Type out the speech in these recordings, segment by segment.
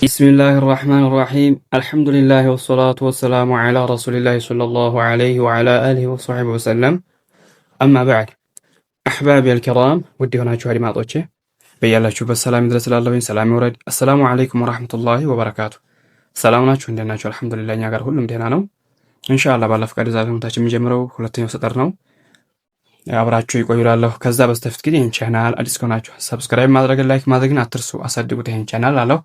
بسم الله الرحمن الرحيم الحمد لله والصلاة والسلام على رسول الله صلى الله عليه وعلى آله وصحبه وسلم أما بعد أحبابي الكرام ودي هنا شواري ما طوشي بيالا شوف السلام يدرس الله سلام ورد السلام عليكم ورحمة الله وبركاته سلامنا شو عندنا شو الحمد لله نياغر كلهم دينا نو إن شاء الله بالله فكر زادهم تاچ مجمرو ሁለተኛው ሰጠር ነው አብራችሁ ይቆዩላለሁ ከዛ በስተፊት ግን ይህን ቻናል አዲስ ከሆናችሁ ሰብስክራይብ ማድረግ ላይክ ማድረግን አትርሱ አሳድጉት ይህን ቻናል አለው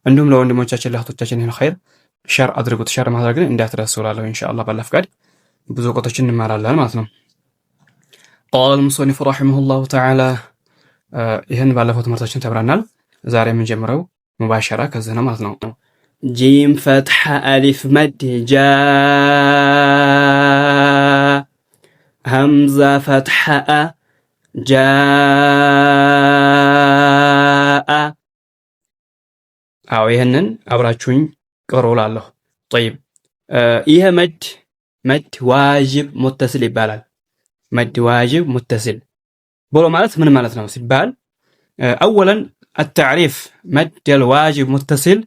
እንዲሁም ለወንድሞቻችን ለእህቶቻችን ይህን ኸይር ሼር አድርጉት ሼር ማድረግን እንዳትረሱ እላለሁ ኢንሻአላህ ባላ ፍቃድ ብዙ እውቀቶችን እንማራለን ማለት ነው قال المصنف رحمه الله تعالى ይህን ባለፈው ትምህርታችን ተብራናል ዛሬ የምንጀምረው ሙባሸራ ከዚህ ነው ማለት ነው جيم فتح ألف مد جاء همزة فتح أ جاء أو يهنن أبراتشون قرول الله طيب إيه مد واجب متصل يبالال مد واجب متصل بولو مالت من مالتنا سيبال أولا التعريف مد الواجب متصل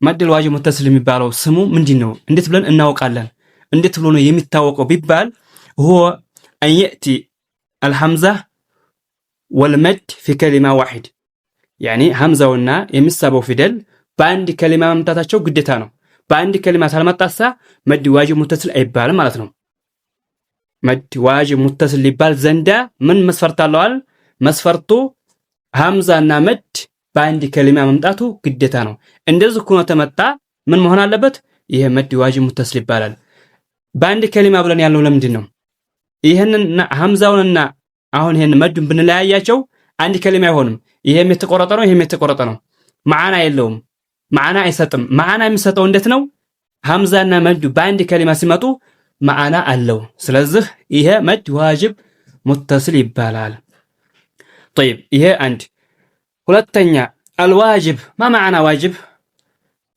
مد الواجب متصل يبالو سمو من دينو اندت بلن انه قالن اندت بلونو يميتاوقو بيبال هو أن يأتي الهمزة والمد في كلمة واحد يعني همزة والنا يمسابو فيدل باند كلمة ممتاتاچو قدتا نو باند كلمة سالمتاسا مد واجب متصل ايبال مالتنو مد واجب متصل يبال زندا من مسفرتا لوال مسفرتو همزة نا مد باند كلمة ممتاتو قدتا نو اندزو كونو تمتا من مهنا لبت يه مد واجب متصل يبالال باند كلمة بلن يالو لمدين نو ይሄንን ሐምዛውንና አሁን ይሄን መዱን ብንለያያቸው አንድ ከሊማ አይሆንም ይሄም የተቆረጠ ነው ይሄም የተቆረጠ ነው ማዕና የለውም ማዕና አይሰጥም ማዕና የሚሰጠው እንዴት ነው ሐምዛና መዱ በአንድ ከሊማ ሲመጡ ማዕና አለው ስለዚህ ይሄ መድ ዋጅብ ሙተሲል ይባላል طيب ይሄ አንድ ሁለተኛ الواجب ما معنى واجب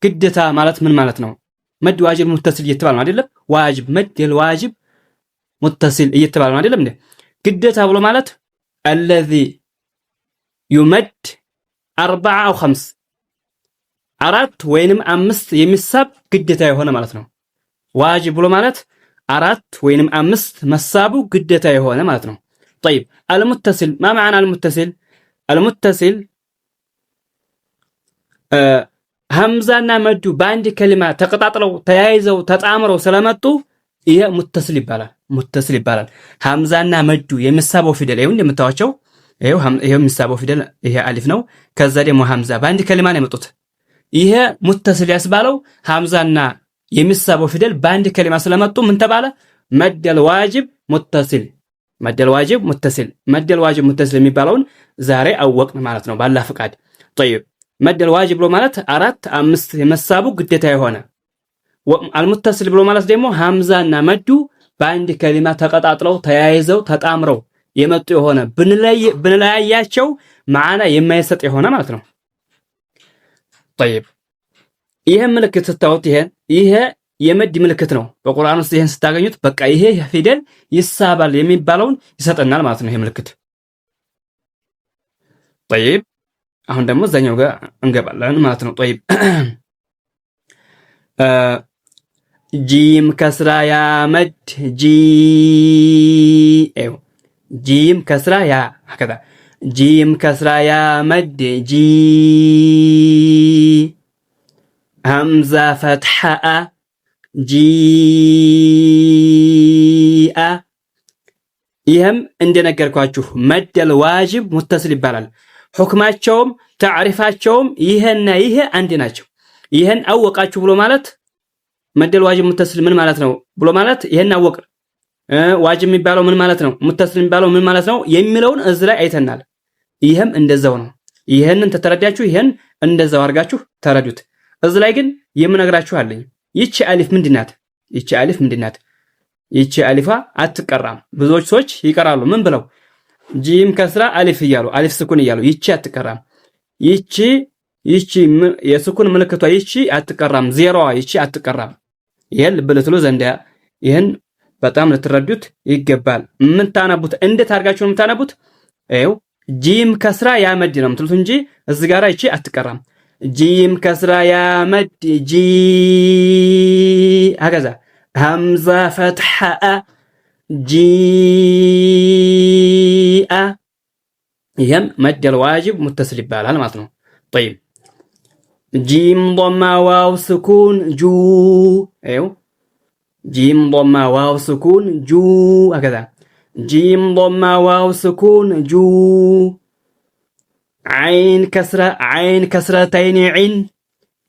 ግዴታ ማለት ምን ማለት ነው መድ ዋጅብ ሙተሲል እየተባለ ነው አይደል ዋጅብ መድ الواجب متصل እየተባለ ነው አይደለም እንዴ ግዴታ ብሎ ማለት الذي يمد 4 او 5 አራት ወይንም 5 የሚሳብ ግዴታ የሆነ ማለት ነው ዋጅብ ብሎ ማለት 4 ወይንም 5 መሳቡ ግዴታ የሆነ ማለት ነው طيب المتصل ما معنى المتصل المتصل ሐምዛና መዱ በአንድ ከሊማ ተቀጣጥለው ተያይዘው ተጣምረው ስለመጡ ይሄ ሙተሲል ይባላል ሙተሲል ይባላል ሐምዛና መዱ የሚሳበው ፊደል ይሁን እንደምታዋቸው ይሄው የሚሳበው ፊደል ይሄ አሊፍ ነው ከዛ ደግሞ ሐምዛ በአንድ ከሊማ ነው የመጡት ይሄ ሙተሲል ያስባለው ሐምዛና የሚሳበው ፊደል በአንድ ከሊማ ስለመጡ ምን ተባለ መደል ዋጅብ ሙተሲል መደል ዋጅብ ሙተሲል መደል ዋጅብ ሙተሲል የሚባለውን ዛሬ አወቅን ማለት ነው ባላ ፍቃድ طيب መደል ዋጅብ ብሎ ማለት 4 5 የመሳቡ ግዴታ የሆነ المتصل ብሎ ማለት ደግሞ ሐምዛና መዱ በአንድ ከሊማ ተቀጣጥለው ተያይዘው ተጣምረው የመጡ የሆነ ብንለያያቸው ማዕና የማይሰጥ የሆነ ማለት ነው طيب ይሄ ምልክት ስታውት ይሄ የመድ ምልክት ነው በቁርአን ውስጥ ይሄን ስታገኙት በቃ ይሄ ፊደል ይሳባል የሚባለውን ይሰጠናል ማለት ነው ይሄ ምልክት طيب አሁን ደግሞ እዛኛው ጋር እንገባለን ማለት ነው طيب جيم كسرة يا مد جي جيم كسرة يا هكذا جيم كسرة يا مد جي همزة فتحة جي ይህም እንደነገርኳችሁ መድ الواجب متصل ይባላል ሁክማቸውም ታሪፋቸውም ይሄና ይሄ አንድ ናቸው ይሄን አወቃችሁ ብሎ ማለት መደል ዋጅብ ሙተሲል ምን ማለት ነው ብሎ ማለት ይሄን አወቅ ዋጅብ የሚባለው ምን ማለት ነው ሙተሲል የሚባለው ምን ማለት ነው የሚለውን እዚህ ላይ አይተናል ይሄም እንደዛው ነው ይሄንን ተተረዳችሁ ይሄን እንደዛው አርጋችሁ ተረዱት እዚህ ላይ ግን የምነግራችሁ አለኝ ይቺ አሊፍ ምንድናት ይቺ አሊፋ አትቀራም ብዙዎች ሰዎች ይቀራሉ ምን ብለው ጂም ከስራ አሊፍ ይያሉ አሊፍ ስኩን ይያሉ ይቺ አትቀራም ይቺ የስኩን ምልክቷ ይቺ አትቀራም ዜሮዋ ይቺ አትቀራም ይሄን ልብልትሉ ዘንዳ ይሄን በጣም ልትረዱት ይገባል ምን ታነቡት እንዴት አርጋችሁ ምን ታነቡት ጂም ከስራ ያመድ ነው ምትሉት እንጂ እዚህ ጋራ ይቺ አትቀራም جيم كسرة يا مد جي هكذا همزة فتحة جي يهم مد الواجب متصل بالها ማለት ነው طيب جيم ضمة واو سكون جو ايوه جيم ضمة واو سكون جو هكذا جيم ضمة واو سكون جو عين كسرتين عين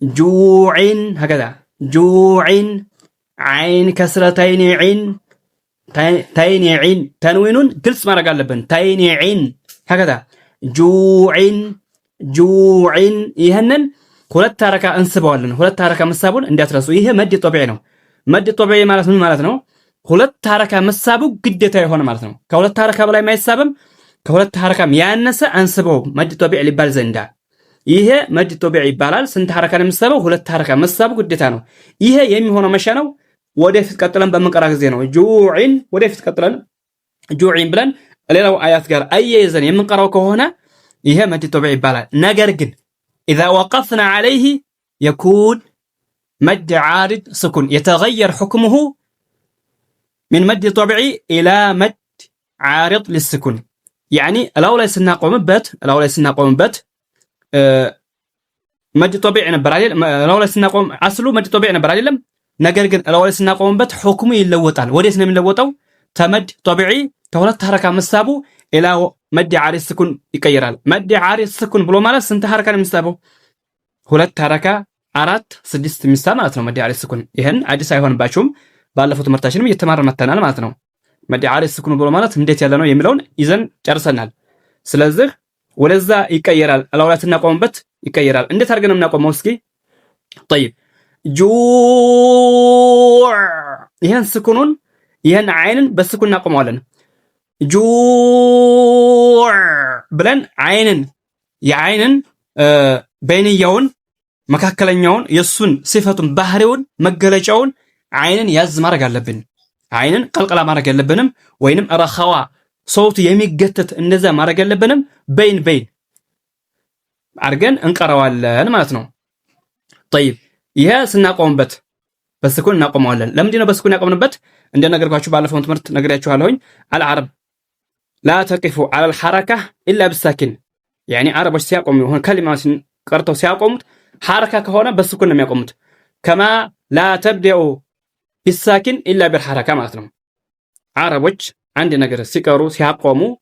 جوع هكذا جوع عين كسرتين عين تين عين تنوين قلت ما رجع لبن تين عين هكذا جوع يهنن ሁለት ሐረካ እንስበዋለን ሁለት ሐረካ መሳቡን እንዳትረሱ ይሄ መድ ጦቢዒ ነው መድ ጦቢዒ ማለት ምን ማለት ነው ሁለት ሐረካ መሳቡ ግዴታ የሆነ ማለት ነው ከሁለት ሐረካ በላይ ማይሳብም ከሁለት ሐረካም ያነሰ አንስበው መድ ጦቢዒ ሊባል ዘንዳ ይሄ መድ ጦቢዒ ይባላል ስንት ሐረካ ነው የሚሳበው ሁለት ሐረካ መሳቡ ግዴታ ነው ይሄ የሚሆነው መቼ ነው ወደፊት ቀጥለን በመንቀራ ጊዜ ነው ጁዒን ወደፊት ቀጥለን ጁዒን ብለን ሌላው አያት ጋር አያይዘን የምንቀራው ከሆነ ይሄ መድ ጦቢዒ ይባላል ነገር ግን إذا وقفنا عليه يكون مد عارض سكون يتغير حكمه من مد طبيعي إلى مد عارض للسكون يعني الأولى سنقوم بت مد طبيعي نبر عليه الأولى سنقوم أصله مد طبيعي نبر عليه لم نقرقن الأولى سنقوم بت حكمه يلوطال وديسنا من لوطو تمد طبيعي تولت حركة مسابو إلى مد عارض السكون يقيرال مد عارض السكون بلو ማለት ስንት ሐረካ ነው የሚሳበው ሁለት ሐረካ 4 6 ሚሳብ ማለት ነው መድ عارض السكون ይሄን አዲስ አይሆንባችሁም ባለፈው ትምህርታችንም እየተማርን መተናል ማለት ነው መድ عارض السكون ብሎ ማለት እንዴት ያለ ነው የሚለውን ይዘን ጨርሰናል ስለዚህ ወደዛ ይቀየራል አላውላት እናቆምበት ይቀየራል እንዴት አድርገን ነው እናቆመው እስኪ طيب جوع ይሄን ስኩኑን ይሄን አይንን በስኩን እናቆመዋለን ጁዕ ብለን የአይንን በይንያውን መካከለኛውን የሱን ሲፈቱን ባህሪውን መገለጫውን አይንን ያዝ ማድረግ አለብን አይንን ቀልቀላ ማድረግ ያለብንም ወይንም ረኻዋ ሶውት የሚገተት እንደዛ ማድረግ ያለብንም በይን አርገን እንቀራዋለን ማለት ነው طيب ይሄ ስናቆምበት በስኩን እናቆመዋለን ለምንድን ነው በስኩን ያቆምንበት እንደነገርኳችሁ ባለፈው ትምህርት ነግሬያችኋለሁኝ አልዓረብ لا تقفوا على الحركة إلا بالساكن يعني عرب سيقوم هون كلمة قرطوا سيقومت حركة كهونا بالسكون لم يقومت كما لا تبدأوا بالساكن إلا بالحركة مثلا عرب عندنا نقر سيقروا سيقوموا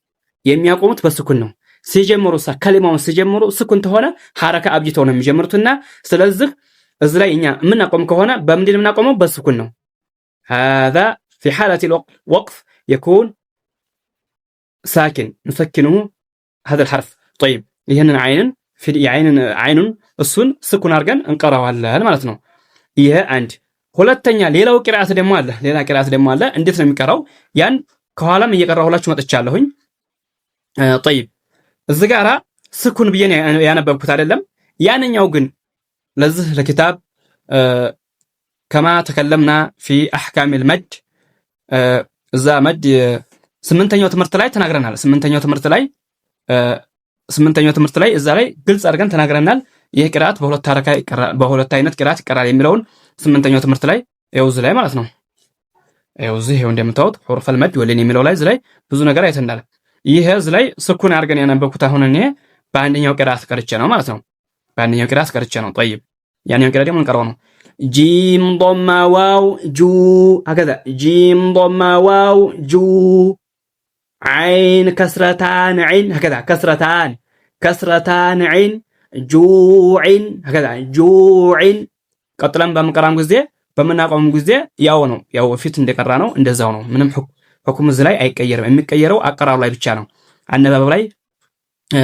يقومت بالسكون سيجمروا كلمة سيجمروا سكون هنا حركة أبجتونا مجمرتنا سلزق إزلاي من نقوم كهونا بمدين من نقوم بالسكون هذا في حالة الوقف يكون ساكن نسكنه هذا الحرف طيب ይሄንን አይንን في አይኑን እሱን ስኩን አድርገን እንቀራዋለን ማለት ነው ይሄ አንድ ሁለተኛ ሌላው ቂራአት ደግሞ አለ እንዴት ነው የሚቀራው ያን ከኋላም እየቀራሁላችሁ መጥቻለሁኝ طيب እዚህ ጋራ ስኩን ብዬ ያነበብኩት አይደለም ያንኛው ግን ለዚህ ለኪታብ كما تكلمنا في احكام المد እዛ መድ ስምንተኛው ትምህርት ላይ ተናግረናል ስምንተኛው ትምህርት ላይ እዛ ላይ ግልጽ አድርገን ተናግረናል ይሄ ቅራአት በሁለት አይነት ቅራአት ይቀራል የሚለውን ስምንተኛው ትምህርት ላይ እዚህ ላይ ማለት ነው እዚህ እንደምታዩት ሑሩፍ አልመድ ወለን የሚለው ላይ እዚህ ላይ ብዙ ነገር አይተናል ይሄ እዚህ ላይ ስኩን አድርገን ያነበብኩት አሁን እኔ በአንደኛው ቅራአት ቀርቼ ነው ማለት ነው طيب ያንኛው ቅራአት ደግሞ እንቀራው ነው جيم ضمة واو جو هكذا جيم ضمة واو جو عين كسرتان عين هكذا كسرتان عين جوع هكذا جوع ቀጥለን በመቀራም ጊዜ በመናቆም ጊዜ ያው ፊት እንደቀራ ነው እንደዛው ነው ምንም ሁክም እዚህ ላይ አይቀየርም የሚቀየረው አቀራሩ ላይ ብቻ ነው አነባበብ ላይ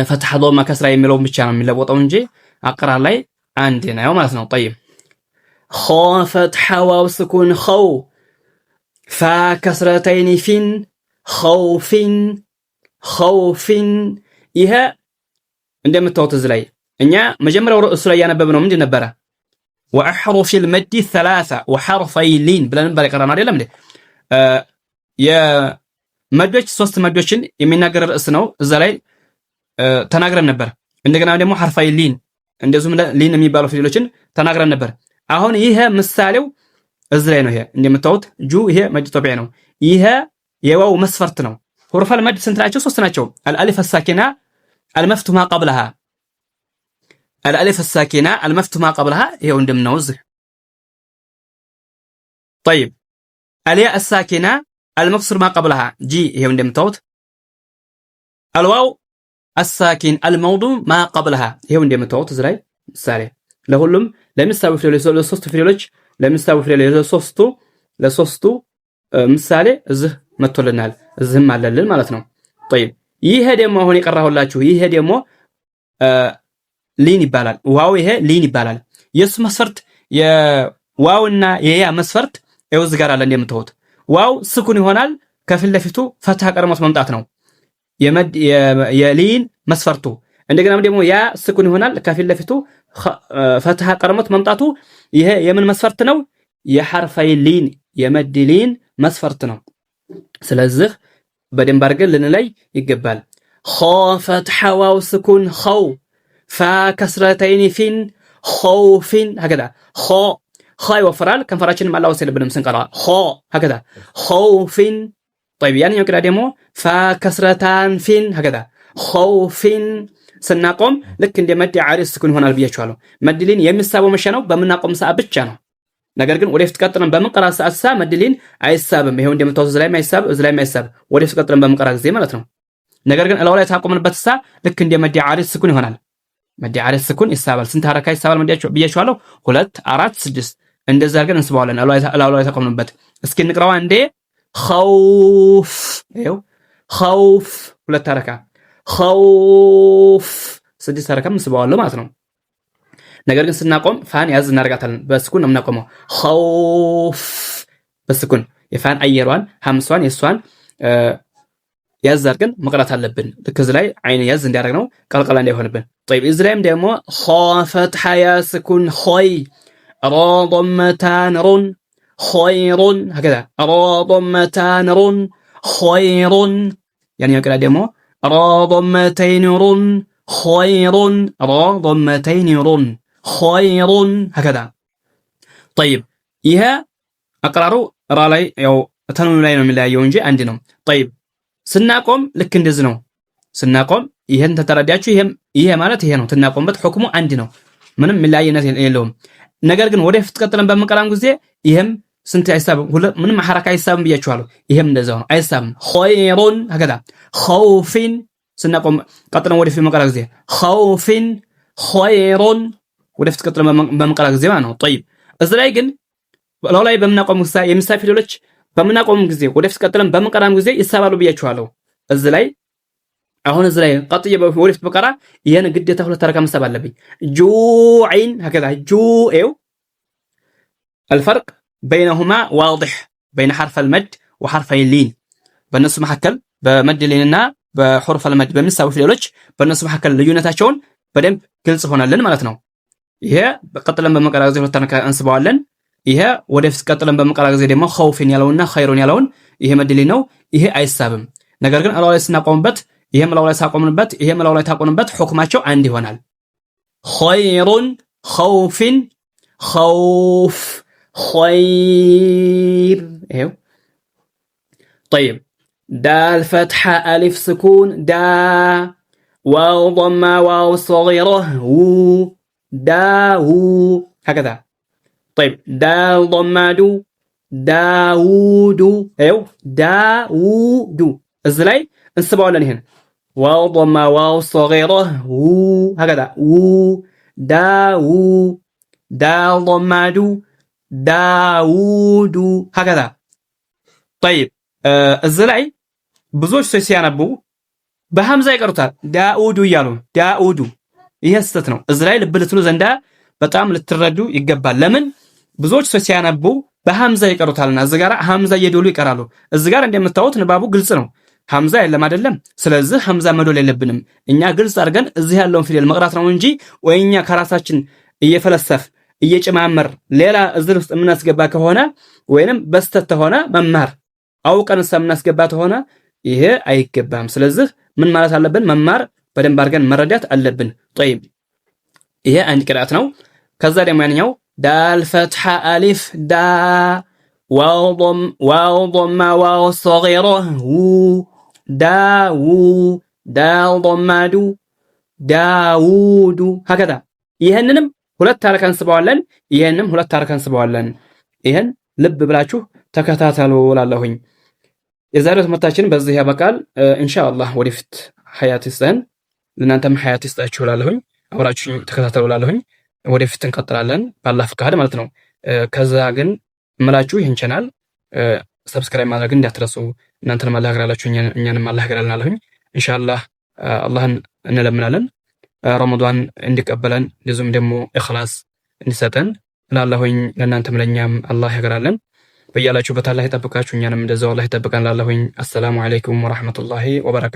ፈትሐ ዶማ ከስራ የሚለው ብቻ ነው የሚለወጠው እንጂ አቀራር ላይ አንድ ነው ማለት ነው طيب خو فتح واو سكون خو فا كسرتين فين خوف ይሄ እንደምታውቁት እዚህ ላይ እኛ መጀመሪያው ርዕሱ ላይ ያነበብነው ምንድን ነበረ واحرف المد ثلاثه وحرفي لين ብለን ነበር የቀራነው አይደለም እንዴ የመዶች ሶስት መዶችን የሚናገር ርዕስ ነው እዛ ላይ ተናግረን ነበር እንደገና ደግሞ حرفي لين እንደዚሁም ሊን የሚባሉ ፊደሎችን ተናግረን ነበር። አሁን ይሄ ምሳሌው እዚህ ላይ ነው። ይሄ እንደምታዩት ጁ ይሄ መድ ጦቢዒ ነው። ይሄ የዋው መስፈርት ነው። ሁሩፈል መድ ስንት ናቸው? 3 ናቸው። አልአሊፍ አሳኪና አልመፍቱ ማ ቀብለሃ አልአሊፍ አሳኪና አልመፍቱ ማ ቀብለሃ ይሄው እንደምናው እዚህ طيب الياء الساكنه المكسور ما قبلها جي ይሄው እንደምታዩት الواو الساكن الموضوع ما قبلها ይሄው እንደምታዩት እዚህ ላይ ምሳሌ ለሁሉም ለምሳሌ ፊደሎች ለሶስቱ ፊደሎች ለምሳሌ ፊደሎች ለሶስቱ ምሳሌ እዚህ መጥቶልናል። እዚህም አለልን ማለት ነው። طيب ይሄ ደግሞ አሁን የቀራሁላችሁ ይሄ ደግሞ ሊን ይባላል። ዋው ይሄ ሊን ይባላል። የሱ መስፈርት የዋውና የያ መስፈርት ይኸው እዚህ ጋር አለ እንደምታዩት። ዋው ስኩን ይሆናል ከፊት ለፊቱ ፈትሐ ቀርሞት መምጣት ነው የሊን መስፈርቱ። እንደገናም ደግሞ ያ ስኩን ይሆናል ከፊት ለፊቱ ፈትሐ ቀርሞት መምጣቱ። ይሄ የምን መስፈርት ነው? የሐርፈይ ሊን የመድ ሊን መስፈርት ነው። ስለዚህ በደንብ አድርገን ልንለይ ይገባል። ኸ ፈትሐ ዋው ስኩን ኸው ፋ ከስረተይን ፊን ኸውፊን هكذا ኸ ይወፍራል። ከንፈራችንን ማላወስ የለብንም ስንቀራ ኸ هكذا ኸውፊን طيب ያንኛው ቅዳ ደግሞ ፋ ከስረታን ፊን هكذا ኸውፊን ስናቆም ልክ እንደ መድ ዓሪድ ስኩን ይሆናል ብያችኋለሁ። መድ ሊን የሚሳበው መቼ ነው? በምናቆም ሰዓት ብቻ ነው። ነገር ግን ወደፊት ቀጥለን በመቀራ ሰዓት መድ ሊን አይሳብም። ይሄው እንደምታውቁት እዚህ ላይ ማይሳብ እዚህ ላይ ማይሳብ ወደፊት ቀጥለን በመቀራ ጊዜ ማለት ነው። ነገር ግን እላው ላይ ታቆምንበት ልክ እንደ መድ ዓሪድ ስኩን ይሆናል። መድ ዓሪድ ስኩን ይሳባል። ስንት ሐረካ ይሳባል ብያችኋለሁ? 2 4 6 እንደዛ አድርገን እንስባዋለን። እላው ላይ ታቆምንበት። እስኪ እንቅራዋ እንደ ኸውፍ ይሄው ኸውፍ 2 ሐረካ ኸውፍ 6 ሐረካ እንስባዋለን ማለት ነው። ነገር ግን ስናቆም ፋን ያዝ እናርጋታለን። በስኩን ነው የምናቆመው። ኸውፍ በስኩን የፋን አየሯን ሐምሷን የሷን ያዝ አድርገን መቅራት አለብን። ልክ እዚህ ላይ አይን ያዝ እንዲያደርግ ነው ቀልቀላ እንዳይሆንብን። طيب እዚህ ላይም ደግሞ ኸ ፈትሐ ያ ስኩን ኸይ ራ ضمتان ሩን ኸይሩን هكذا ራ ضمتان ሩን ኸይሩን يعني يقرأ ደግሞ ራ ضمتين ሩን ኸይሩን ራ ضمتين ሩን ኸይሩን هكذا طيب ይሄ አቀራሩ ራ ላይ ያው ተኑ ላይ ነው የሚለያየው እንጂ አንድ ነው። طيب ስናቆም ልክ እንደዚህ ነው። ስናቆም ይሄን ተተረዳችሁ። ይሄ ማለት ይሄ ነው። ትናቆምበት ሁክሙ አንድ ነው። ምንም የሚለያየነት የለውም። ነገር ግን ወደፊት ቀጥለን በመቀራም ጊዜ ይሄም ስንት አይሳብም፣ ምንም ሐረካ አይሳብም ብያችኋለሁ። ይሄም እንደዛው ነው፣ አይሳብም። ኸይሩን هكذا ኸውፊን ስናቆም ቀጥለን ወደፊት በመቀራ ጊዜ ኸውፊን ኸይሩን ወደፊት ቀጥለን በመቀራ ጊዜ ማለት ነው። طيب እዚህ ላይ ግን ላው ላይ በመናቆም ጊዜ የሚሳብ ፊደሎች በመናቆም ጊዜ ወደፊት ቀጥለን በመቀራም ጊዜ ይሳባሉ ብያችኋለሁ። እዚህ ላይ አሁን እዚህ ላይ ቀጥዬ ወደፊት በቀራ ይሄን ግዴታ 2 ሐረካ መሳብ አለብኝ። ጁዒን هكذا ጁኤው الفرق بينهما واضح بين حرف المد وحرف اللين በእነሱ መካከል በመድ ሊንና በሁሩፍ المد በሚሳቡ ፊደሎች በእነሱ መካከል ልዩነታቸውን በደንብ ግልጽ ሆነልን ማለት ነው። ይሄ ቀጥለን በመቀራ ጊዜ 2 ሐረካ እንስባዋለን። ይሄ ወደፊት ቀጥለን በመቀራ ጊዜ ደግሞ ኸውፊን ያለውና ኸይሩን ያለውን ይሄ መድ ሊን ነው። ይሄ አይሳብም። ነገር ግን አላህ ላይ ስናቆምበት ይሄም አላህ ላይ ሳቆምንበት ይሄም አላህ ላይ ታቆምንበት ሁክማቸው አንድ ይሆናል። ኸይሩን ኸውፊን ኸውፍ ኸይር ይሄው طيب دال فتحة ألف سكون دا واو ضمة واو صغيرة و داو هكذا. طيب دال ضمة دو داوود ايو داوود ازاي انسبوا لنا هنا واو ضمة واو صغيرة و هكذا و داو دال ضمة دو داوود هكذا. طيب ازاي ብዙዎች ሰው ሲያነቡ በሐምዛ ይቀሩታል። ዳኡዱ እያሉ ዳኡዱ ይሄ ስህተት ነው። እዚህ ላይ ልብ ልትሉ ዘንዳ በጣም ልትረዱ ይገባል። ለምን ብዙዎች ሰው ሲያነቡ በሐምዛ ይቀሩታልና እዚህ ጋር ሐምዛ እየዶሉ ይቀራሉ። እዚህ ጋር እንደምታዩት ንባቡ ግልጽ ነው። ሐምዛ የለም አይደለም። ስለዚህ ሐምዛ መዶል የለብንም። እኛ ግልጽ አድርገን እዚህ ያለውን ፊደል መቅራት ነው እንጂ ወይኛ ከራሳችን እየፈለሰፍ እየጨማመር ሌላ እዚህ ውስጥ የምናስገባ ከሆነ ወይንም በስተት ሆነ መማር አውቀን የምናስገባ ከሆነ ይሄ አይገባም። ስለዚህ ምን ማለት አለብን? መማር በደንብ አድርገን መረዳት አለብን። طيب ይሄ አንድ ቅርአት ነው። ከዛ ደግሞ ያንኛው ዳል ፈትሐ አሊፍ ዳ ዋው ضማ ዋው ሰጊራ ው ዳው ዳል ضማ ዱ ዳውዱ ሀከዛ። ይህንንም ሁለት ሐረካ እንስበዋለን፣ ይህንም ሁለት ሐረካ እንስበዋለን። ይህን ልብ ብላችሁ ተከታተሉ እላለሁኝ። የዛሬው ትምህርታችን በዚህ ያበቃል። ኢንሻአላህ ወደፊት ሐያት ይስጠን፣ ለእናንተም ሐያት ይስጣችሁ እላለሁኝ። አብራችሁ ተከታተሉ እላለሁኝ። ወደፊት እንቀጥላለን በአላህ ፍቃድ ማለት ነው። ከዛ ግን እምላችሁ ይህን ቻናል ሰብስክራይብ ማድረግ እንዳትረሱ። እናንተንም አላህ ያግራላችሁ፣ እኛንም አላህ ያግራልን እላለሁኝ። ኢንሻአላህ አላህን እንለምናለን ረመዷን እንዲቀበለን እንደዚሁም ደግሞ ኢኽላስ እንዲሰጠን እላለሁኝ። ለእናንተም ለእኛም አላህ ያግራልን። በያላችሁበት አላህ ይጠብቃችሁ፣ እኛንም እንደዛው አላህ ይጠብቀን እላለሁኝ። አሰላሙ አለይኩም ወራህመቱላሂ ወበረካቱ።